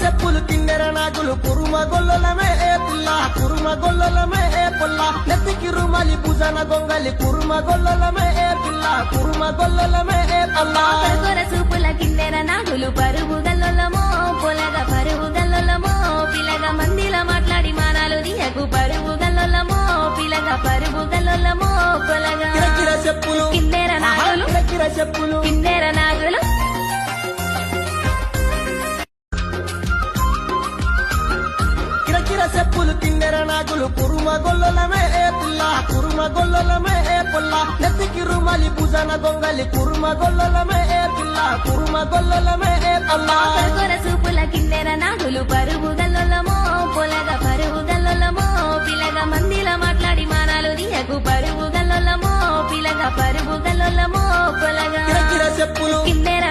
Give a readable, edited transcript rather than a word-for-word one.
చెప్పులు కిన్నెర నాగులు కురుమ గొల్లలమే ఏ పిల్ల కురుమ గొల్లలమే ఏ పుల్ల నెత్తికి రుమలి భుజన గొంగలి కురుమ గొల్లలమే ఏ పిల్ల కురుమ గొల్లలమే ఏ పల్ల కొర సూపుల కిన్నెర నాగులు పరువు గల్లొల్లమో పొలగ పరువు గల్లొల్లమో పిలగ మందిల మాట్లాడి మానాలు దియకు పరువు గల్లొల్లమో పిలగ పరువు గల్లొల్లమో పొలగ కిరకిర చెప్పులు కిన్నెర నాగులు కిరకిర చెప్పులు కిన్నెర నాగులు కిరకిర చెప్పులు కిన్నెర నాగులు కురుమ గొల్లలమే ఏ పిల్ల కురుమ గొల్లలమే ఏ పుల్ల నెత్తికి రుమలి భుజన గొంగలి కురుమ గొల్లలమే ఏ పిల్ల కురుమ గొల్లలమే ఏ పల్ల కొర సూపుల కిన్నెర నాగులు పరువు గల్లొల్లమో పొలగ పరువు గల్లొల్లమో పిలగ మందిల మాట్లాడి మానాలు దియకు పరువు గల్లొల్లమో పిలగ పరువు గల్లొల్లమో పొలగ కిరకిర చెప్పులు కిన్నెర